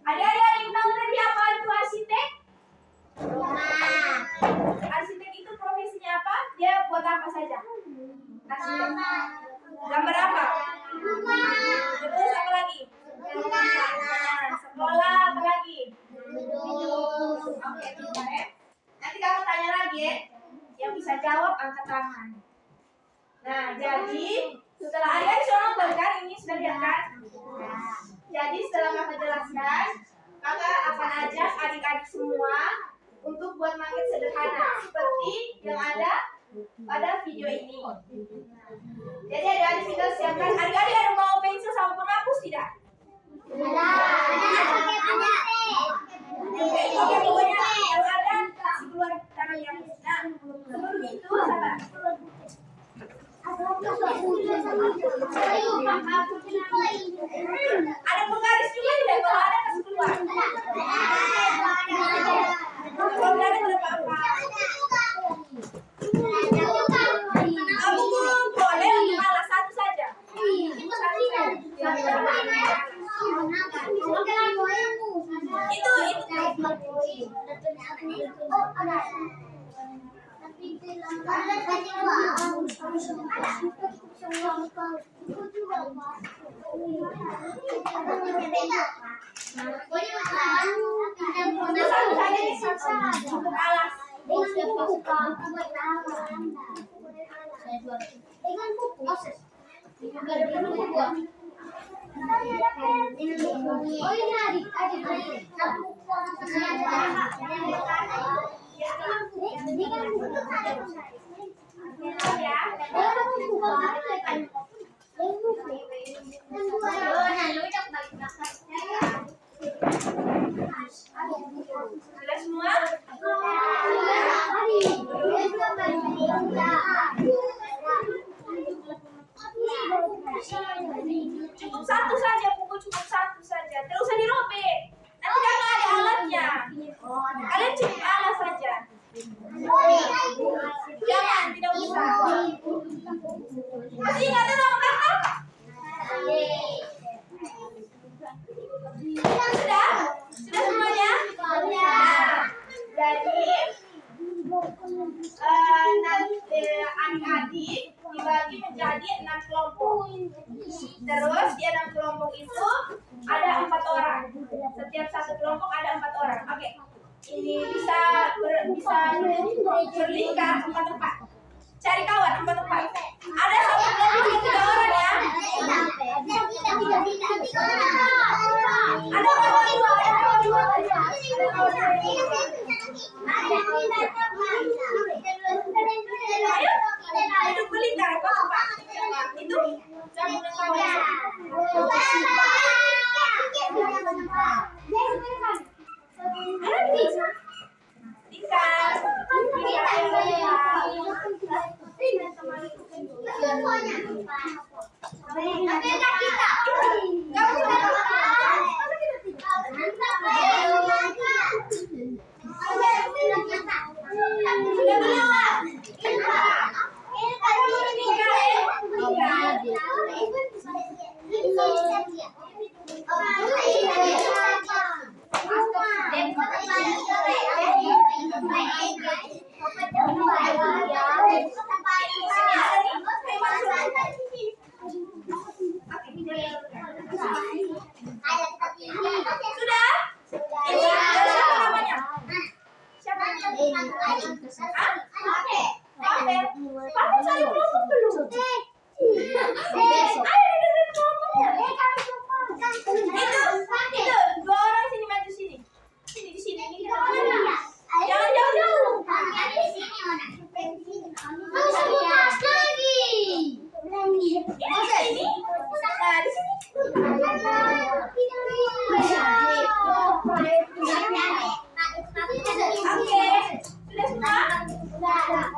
Ada yang tahu tadi apa itu arsitek? Arsitek itu profesinya apa? Dia buat apa saja? Arsitek. Gambar apa? Terus apa lagi? Sekolah apa lagi? Oke, pintar ya. Nanti kamu tanya lagi ya. Yang bisa jawab angkat tangan. Nah, jadi setelah ada bisa nonton kan? Ini sudah lihat kan? Jadi setelah kakak jelaskan, kakak akan ajak adik-adik semua untuk buat maket sederhana seperti yang ada pada video ini. Jadi adik-adik kita siapkan. Adik-adik ada mau pensil sama penghapus tidak? Ada. Oke, pokoknya kalau ada kasih keluar tangan yang nah, sebelum itu sabar. Ada penggaris juga tidak? Kalau ada kasih keluar. Kalau tidak ada tidak apa-apa. Buku boleh untuk alas satu saja. Sudah semua? Cukup satu saja, buku cukup satu saja. Terus usah dirobek. Nanti kakak ada alatnya. Kalian cukup alat saja. Jangan, tidak usah. Masih ingat sama kakak? Sudah? Sudah semuanya? Nah, jadi nanti adik-adik dibagi menjadi 6 kelompok. Terus di 6 kelompok itu ada 4 orang. Setiap satu kelompok ada 4 orang. Oke. Ini bisa berlingkar 4 tempat. Cari kawan 4 tempat. Ada satu kelompok 3 orang ya. Ada kawan 2. Ayo berlingkar 4 tempat. Itu jangan kawan.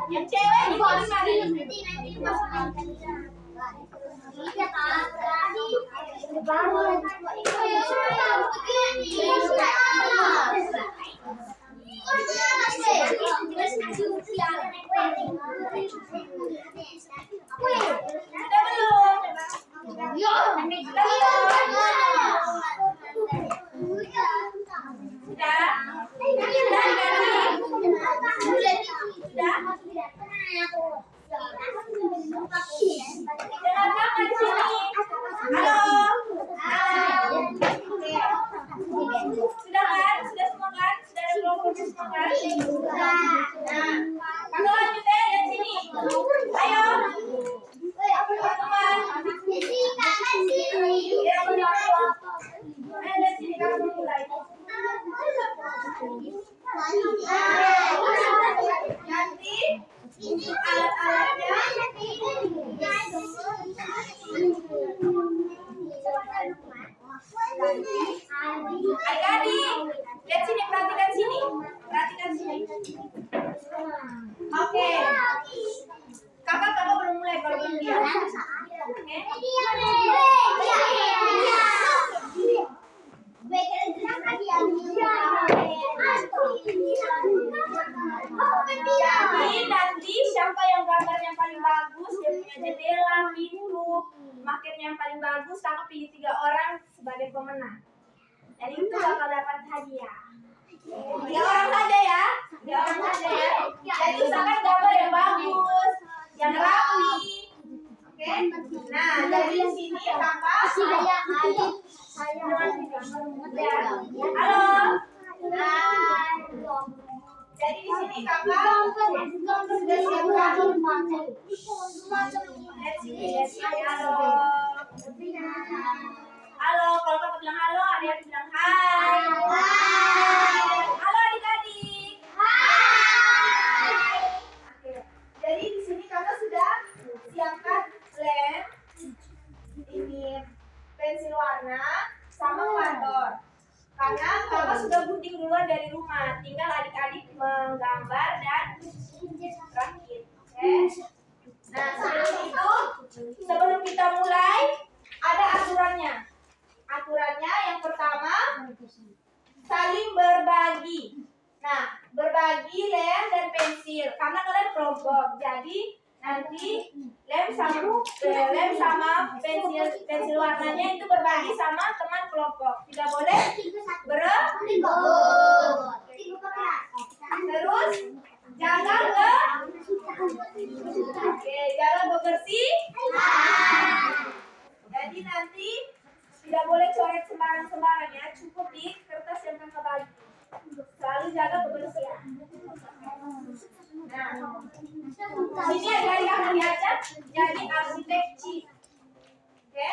Yang cewek di mana? Sudah kan? Sudah semua kan? Sudah ada kelompoknya semua kan? Nah, kakak lanjut ya dari sini. Ayo. Teman-teman. Ayo dari sini kakak mulai. Nanti alat-alatnya. Adik-adik, lihat sini, perhatikan sini. Perhatikan sini. Oke. Kakak belum mulai kalau belum lihat. Oke. Jadi nanti siapa yang gambarnya paling bagus, dia punya jendela, pintu, makinnya yang paling bagus, kakak pilih 3 orang sebagai pemenang. Jadi itu bakal dapat hadiah. 3 orang saja ya. 3 orang saja ya. Jadi usahakan gambar yang bagus, yang rapi. Oke. Nah, jadi di sini kakak. Halo. Jadi di sini kakak sudah siapkan. Halo. Halo, kalau kakak bilang halo, adik-adik bilang hai. Halo adik-adik. Hai. Oke. Jadi di sini kakak sudah siapkan lem, ini pensil warna, sama marker. Karena kakak sudah gunting duluan dari rumah, tinggal adik-adik menggambar dan rakit. Oke. Nah, sebelum kita mulai ada aturannya. Aturannya yang pertama saling berbagi. Nah, berbagi lem dan pensil karena kalian kelompok. Jadi nanti lem sama pensil warnanya itu berbagi sama teman kelompok. Tidak boleh berebut. Terus jaga bebersih. Jadi nanti tidak boleh coret sembarang-sembarang ya, cukup di kertas yang kakak bagi. Selalu jaga kebersihan. Nah, sini ada yang diajak jadi arsitek chip. Oke?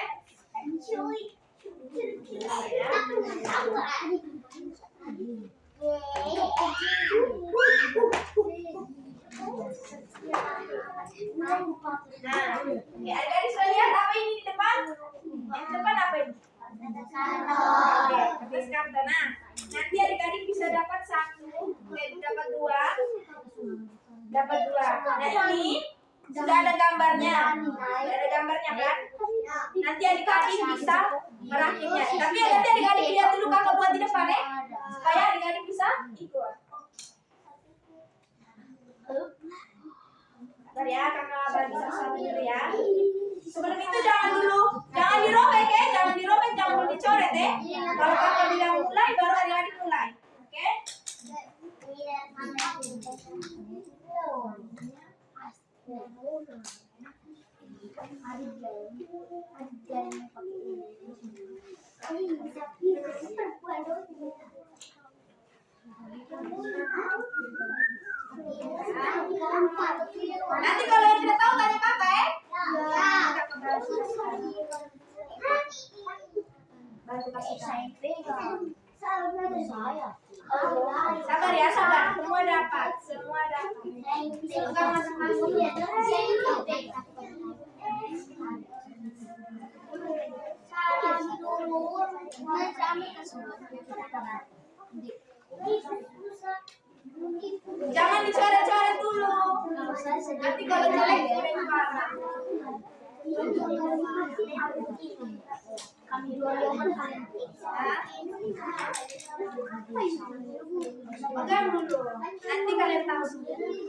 Nah, adik-adik sudah lihat apa ini di depan? Yang di depan apa ini? Oke, kertas karton. Nah, nanti adik-adik bisa dapat 1, dapat 2. Nah, ini sudah ada gambarnya. Sudah ada gambarnya kan? Nanti adik-adik bisa merakitnya. Tapi nanti adik-adik lihat dulu kakak buat di depan ya, supaya adik-adik bisa ikut. Bentar ya, kakak bagi satu-satu dulu ya. Sebelum itu jangan dirobek ya, jangan dicoret ya. Kalau kakak bilang mulai, baru adik-adik mulai. Oke? Nanti kalau yang tidak tahu tanya kakak ya. Bantu kasih sabar ya, sabar. Semua dapat. Bukan masuk-masuk. Jangan dicoret-coret dulu. Nanti kalau jelek jelek parah. Pegang dulu. Nanti kalian tahu sendiri.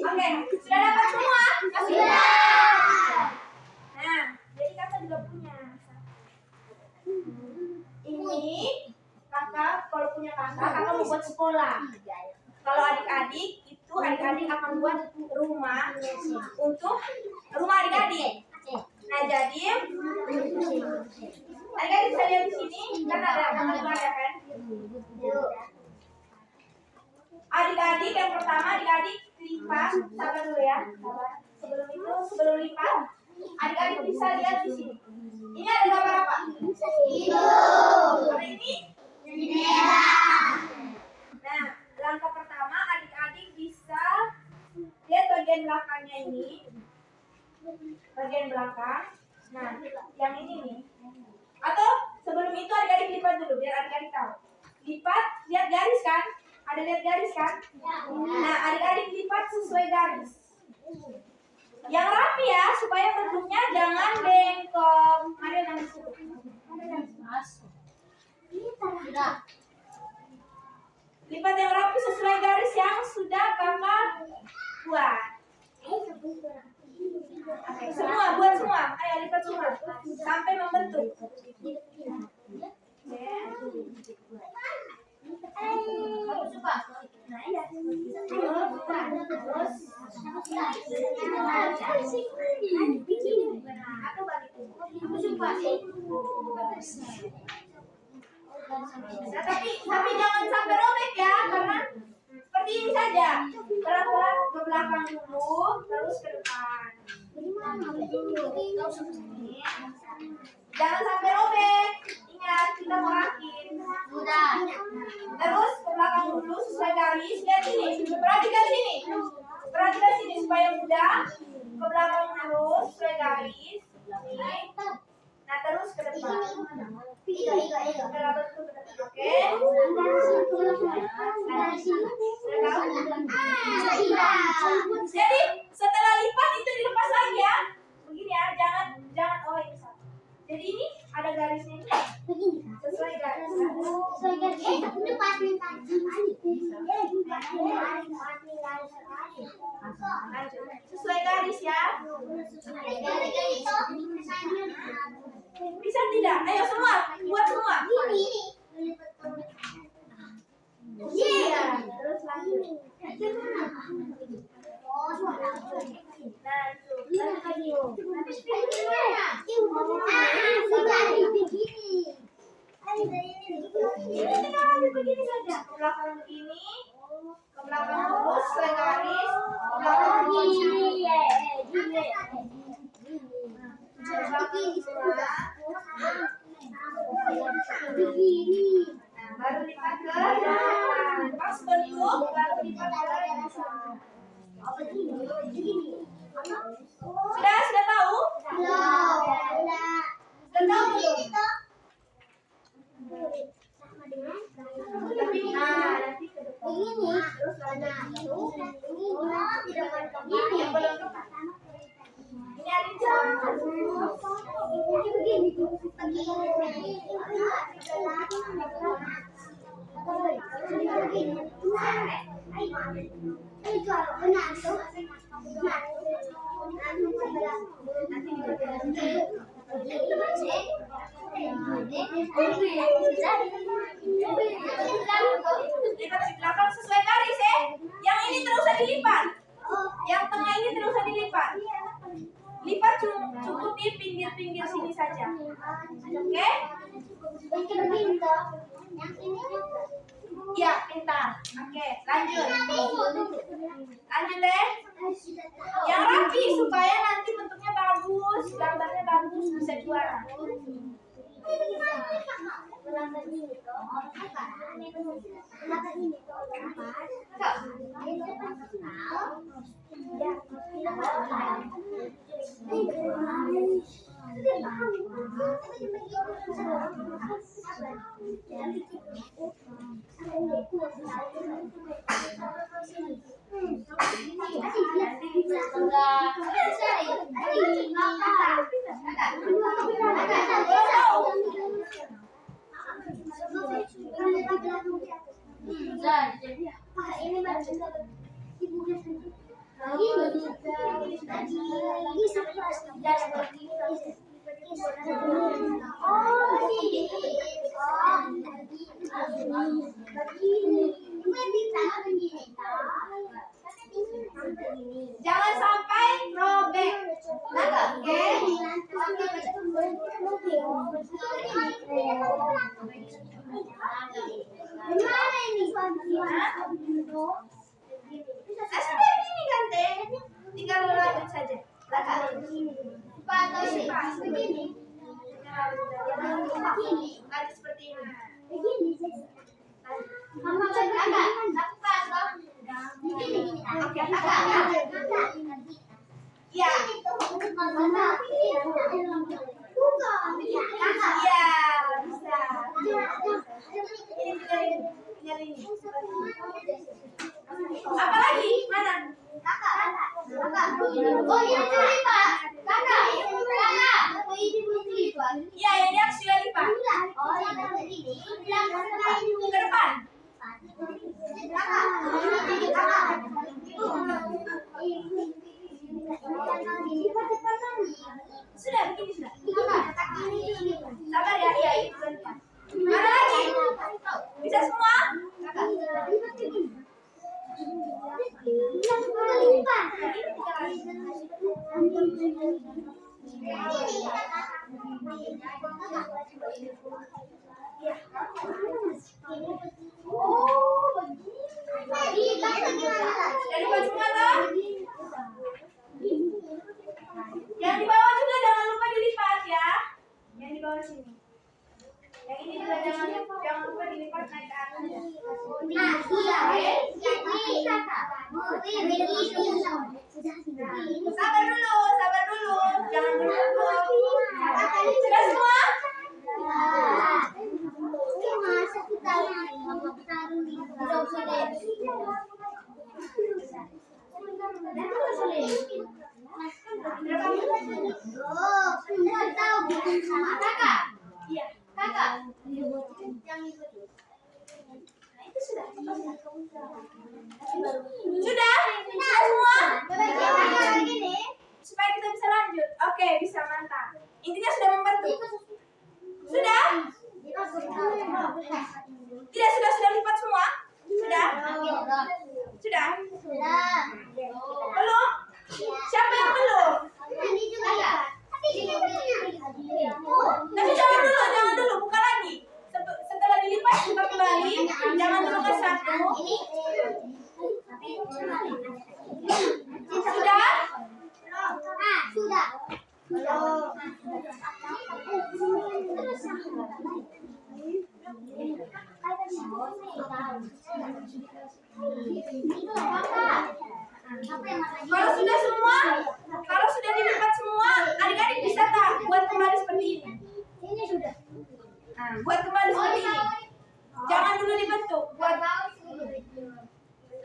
Oke, sudah dapat semua? Sudah. Nah, jadi kakak juga punya. Ini kakak, kalau punya kakak mau buat sekolah. Kalau adik-adik itu adik-adik akan buat rumah untuk rumah adik-adik. Nah, jadi adik-adik bisa lihat di sini kan ada kan? Adik-adik yang pertama adik-adik lipat, sabar dulu ya. Sebelum lipat, adik-adik bisa lihat di sini. Ini ada gambar apa? Apa ini? Jendela. Nah, langkah pertama adik-adik bisa lihat bagian belakangnya ini. Bagian belakang. Nah, yang ini nih. Atau sebelum itu adik-adik lipat dulu biar adik-adik tahu. Lipat, lihat garis kan? Ada lihat garis kan? Nah, adik-adik lipat sesuai garis. Yang rapi ya, supaya bentuknya jangan bengkok. Mari nanti suruh. Lipat yang rapi sesuai garis yang sudah kakak buat. Oke, semua, buat semua. Ayo lipat semua sampai membentuk. Kamu suka? Nah, iya. Nah, tapi jangan sampai robek ya, karena seperti ini saja. Pelan-pelan ke belakang dulu, terus ke depan. Jangan sampai robek. Ingat, kita merakin. Terus ke belakang dulu sesuai garis. Lihat sini, perhatikan sini. Perhatikan sini supaya mudah. Ke belakang terus sesuai garis. Ini. Nah, terus ke depan. Oke. Jadi setelah lipat itu dilepas lagi ya. Begini ya, jangan oh ini salah. Jadi ini ada garisnya ini. Begini. Sesuai garis. Sesuai garis. Sesuai garis ya. Bisa tidak? Ayo semua, buat semua. Iya. Terus lanjut. Begini saja. Ke belakang begini, ke belakang terus sesuai garis, ke belakang begini. Nah, baru lipat ke depan. Pas bentuk, baru lipat ke depan. Sudah tahu? Sudah tahu belum? Tapi nanti ke depan. Terus ini yang belum tepat. Ini ada belakang sesuai garis ya. Yang ini terus dilipat. Yang tengah ini terus dilipat. Lipat cukup di pinggir-pinggir sini saja. Oke? Ya, pintar. Oke, lanjut. Lanjut deh. Yang rapi supaya nanti bentuknya bagus, gambarnya bagus, bisa juara. Jangan sampai robek. Oke. Gimana ini? Sudah begini kan teh? Tinggal lanjut saja. Begini. Lanjut seperti ini. Mama kakak. Oke, kakak. Ya. Ya, bisa. Ini juga ini. Apa lagi? Mana? Oh iya, Pak. Kakak. Ya, ini harus juga lipat. Oh, ini. Ke depan. Sudah, begini sudah. Sabar ya, ya itu ke depan. Mana lagi? Bisa semua? Dari baju mana? Yang di bawah juga jangan lupa dilipat ya. Yang di bawah sini. Yang ini juga jangan lupa dilipat naik ke atas. Sabar dulu. Jangan buru-buru. Sudah semua? Iya. Kakak. Sudah? Sudah semua? Supaya kita bisa lanjut. Oke, bisa mantap. Intinya sudah membantu. Sudah? Tidak, sudah lipat semua? Sudah? Sudah? Belum? Siapa yang belum? Tapi jangan dulu, buka lagi. Setelah dilipat, buka kembali. Jangan dulu ke satu. Sudah? Sudah. Kalau sudah semua, kalau sudah dilipat semua, adik-adik bisa tak buat kembali seperti ini? Ini sudah. Buat kembali seperti ini. Jangan dulu dibentuk. Buat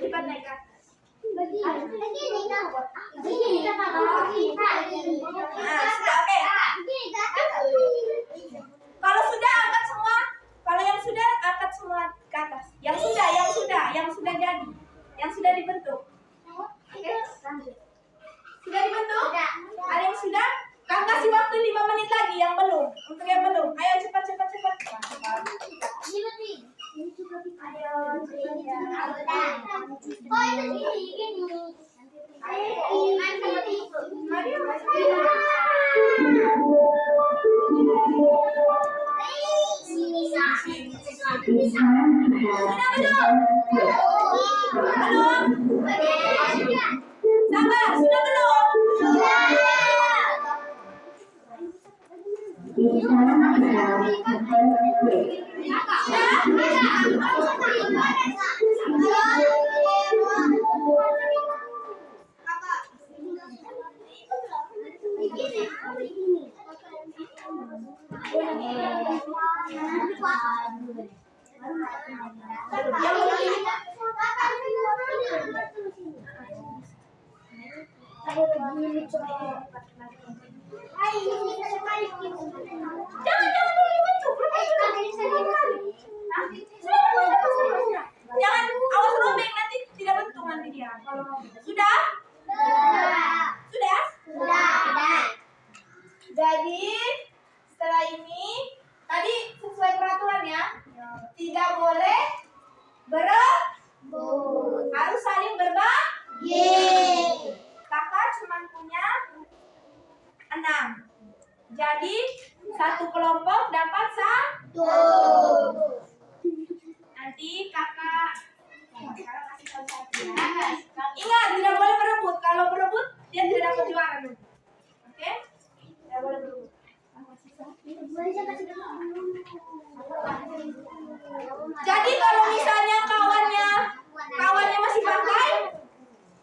lipat naik ke atas. Sudah oke. Kalau sudah angkat semua. Kalau yang sudah angkat semua ke atas. Yang sudah jadi, yang sudah dibentuk. Oke. Sudah dibentuk? Ada yang sudah? Kang kasih waktu 5 menit lagi yang belum. Untuk yang belum, ayo cepat. Sabar, sudah belum? Jangan dulu dibentuk. Jangan, awas robek nanti tidak bentuk. Jadi setelah ini tadi sesuai peraturan ya, tidak boleh berebut, harus saling berbagi. Kakak cuma punya 6. Jadi satu kelompok dapat 1. Nanti kakak kasih tahu satu ya. Ingat, tidak boleh berebut. Kalau berebut dia tidak dapat juara. Oke? Tidak boleh berebut. Jadi kalau misalnya kawannya masih pakai,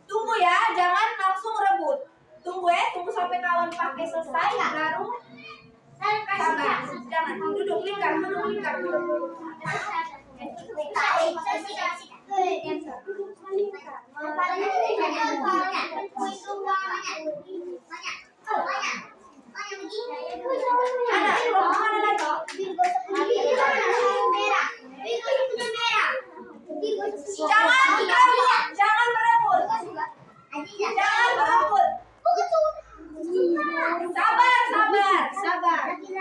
tunggu ya, jangan langsung rebut. Tunggu sampai kawan pakai selesai baru sabar. Jangan duduk lingkar. Jangan berebut. Sabar. Oke.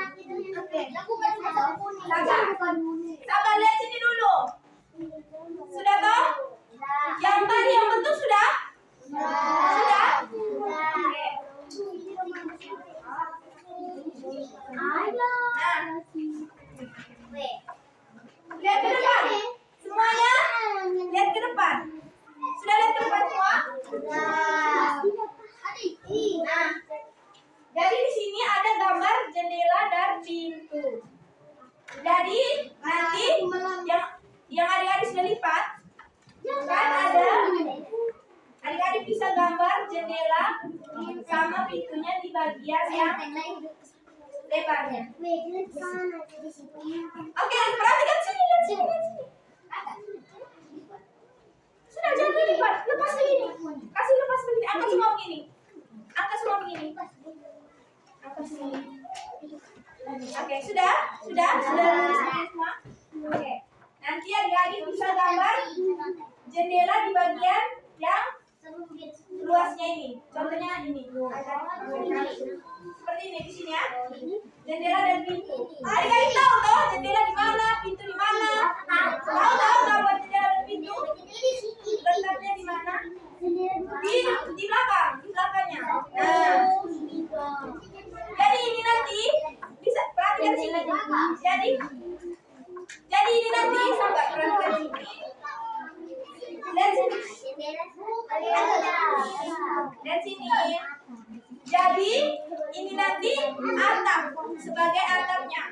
Sabar, lihat sini dulu. Sudah toh? Yang tadi yang bentuk sudah? Sudah? Oke. Nah, lihat ke depan. Semuanya lihat ke depan. Sudah lihat ke depan semua? Nah, jadi di sini ada gambar jendela dan pintu. Jadi nanti yang adik-adik sudah lipat, kan ada adik-adik bisa gambar jendela sama pintunya di bagian yang lebarnya. Oke, perhatikan sini, lihat sini. Sudah, jangan dilipat, lepas begini. Kasih lepas begini, angkat semua begini. Angkat sini. Oke, sudah tulis semua. Oke, nanti adik-adik bisa gambar jendela di bagian yang luasnya ini. Contohnya ini. Seperti ini di sini ya. Jendela dan pintu. Adik-adik tahu toh jendela di mana, pintu di mana? Tahu gambar jendela dan pintu? Letaknya di mana? Di belakangnya. Nah, jadi ini nanti bisa perhatikan sini. Jadi ini nanti sahabat perhatikan sini. Lihat sini. Jadi ini nanti atap sebagai atapnya.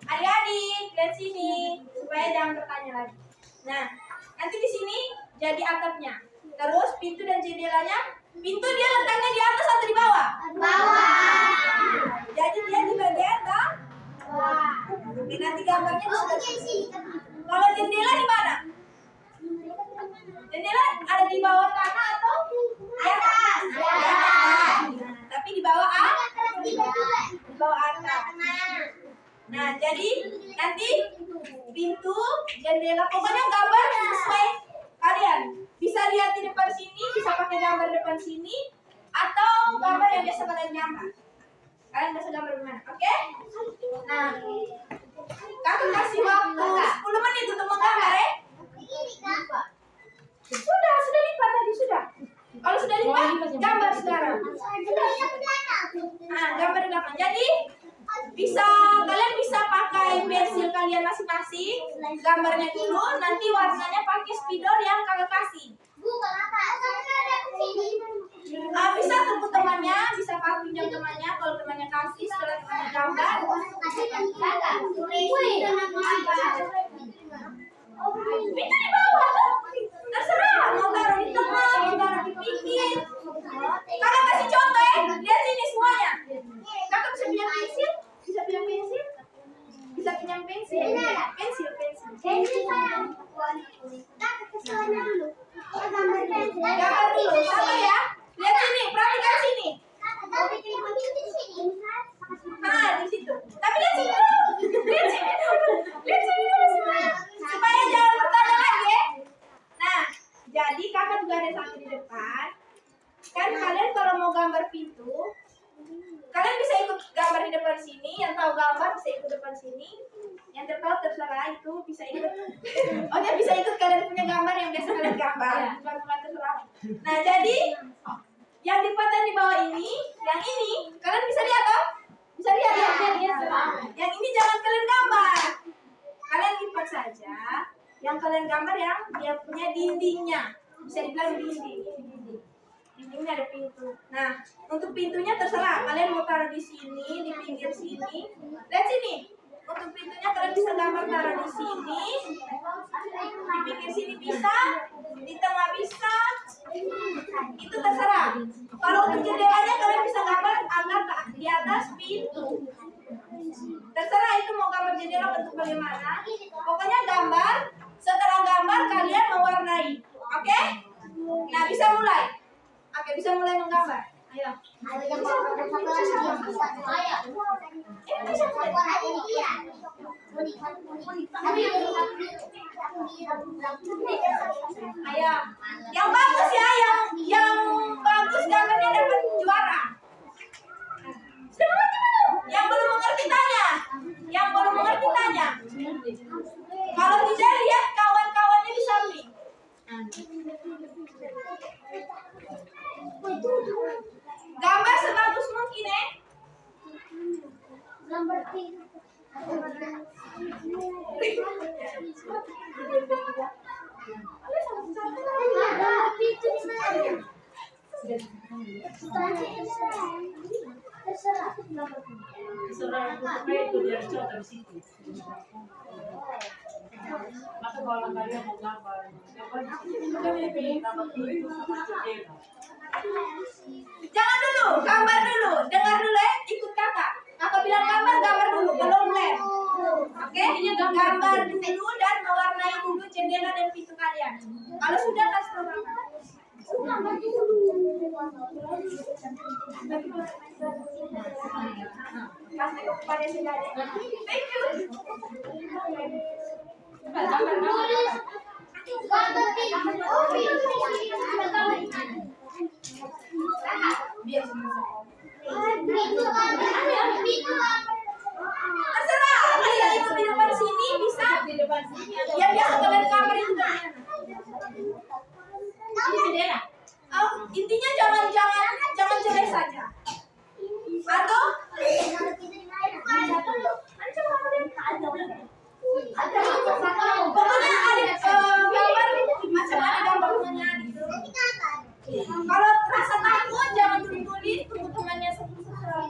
Adik-adik lihat sini supaya jangan bertanya lagi. Nah, nanti di sini jadi atapnya. Terus pintu dan jendelanya, pintu dia letaknya di atas atau di bawah? Jadi dia di bagian bawah. Oke, nanti gambarnya di sini. Kalau jendela di mana? Jendela ada di bawah tanah atau di atas? Tapi di bawah di bawah atap. Nah, jadi nanti pintu, jendela, pokoknya gambar sesuai kalian. Bisa lihat di depan sini, bisa pakai gambar depan sini, atau gambar yang biasa kalian gambar. Kalian bisa gambar gimana? Oke? Nah, kakak kasih waktu 10 menit untuk menggambar ya. Sudah lipat tadi sudah. Kalau sudah lipat, gambar sekarang. Nah, gambar di belakang. Jadi kalian bisa pakai pensil kalian masing-masing, gambarnya dulu, nanti warnanya pakai spidol yang kakak kasih. Bisa tunggu temannya, bisa pinjam temannya, kalau temannya kasih setelah temannya gambar. Pintu di bawah tuh, terserah mau taruh di tengah, mau taruh di pinggir. Kakak kasih contoh ya, lihat sini semuanya. Kakak bisa pinjam pensil? Bisa pinjam pensil? Gambar dulu, sabar ya. Lihat sini, perhatikan sini. Nah, di situ. Tapi lihat sini dulu semuanya. Supaya jangan bertanya lagi ya. Nah, jadi kakak juga ada satu di depan. Kan kalian kalau mau gambar pintu, kalian depan sini. Yang tahu gambar bisa ikut depan sini. Yang tertahu terserah itu bisa ikut. Oh ya bisa ikut kalian punya gambar yang biasa kalian gambar. Bukan terserah. Nah jadi yang dipotong di bawah ini, yang ini kalian bisa lihat toh? Bisa lihat ya? Yang ini jangan kalian gambar. Kalian lipat saja. Yang kalian gambar yang dia punya dindingnya. Bisa dibilang dinding. Dindingnya ada pintu. Nah, untuk pintunya terserah. Kalian mau taruh di sini, di pinggir sini. Lihat sini. Untuk pintunya kalian bisa gambar taruh di sini. Di pinggir sini bisa. Di tengah bisa. Itu terserah. Kalau untuk jendelanya kalian bisa gambar agak di atas pintu. Terserah itu mau gambar jendela bentuk bagaimana. Pokoknya gambar. Setelah gambar kalian mewarnai. Oke? Nah bisa mulai. Oke bisa mulai menggambar. Ayo. Ayo. Yang bagus ya, yang bagus gambarnya dapat juara. Yang belum mengerti tanya. Yang belum mengerti tanya. Kalau tidak lihat kawan-kawannya di samping. Gambar sebagus mungkin Gambar pink. Jangan dulu, gambar dulu, dengar dulu ya, ikut kakak. Kakak bilang gambar dulu, belum lem. Oke, gambar dulu dan mewarnai dulu jendela dan pintu kalian. Kalau sudah kasih tahu kakak. Kasih kepada si Dade. Thank you. Terserah, bisa ikut di depan sini, bisa di depan sini. Yang biasa kalian gambar itu kan. Intinya jangan jelek saja. Atau pokoknya ada gambar macam mana gambar rumahnya gitu. Kalau rasa takut jangan tulis, tunggu temannya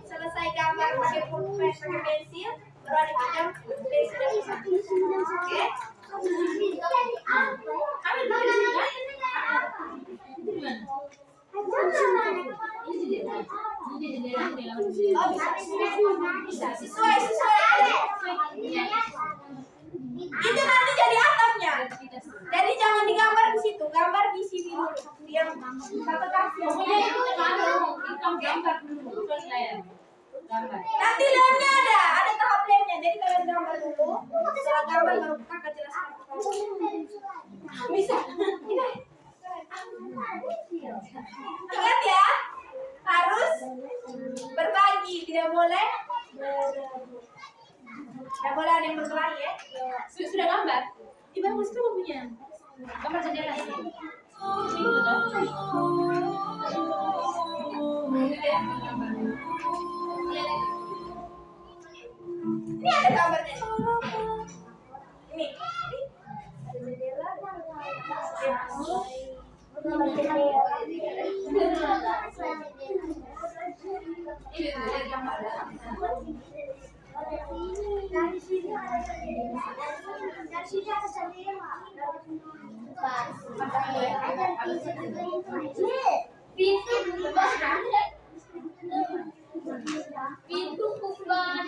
selesai gambar pakai pulpen, pakai pensil, baru ada pinjam pensil dan bisa. Oke? Oh bisa. Sesuai. Itu nanti jadi atapnya. Jadi jangan digambar di situ, gambar di sini dulu. Yang satu kaki. Pokoknya itu gambar dulu. Nanti lemnya ada tahap lemnya. Jadi kalian gambar dulu. Setelah gambar baru kakak jelaskan. Bisa. Ingat ya, harus berbagi, tidak boleh ada yang berkelahi ya. Sudah gambar? Di bagus tuh punya. Gambar jendela sih. Minggu toh. Ini ada gambarnya. Ini. Jendela. Pintu bukan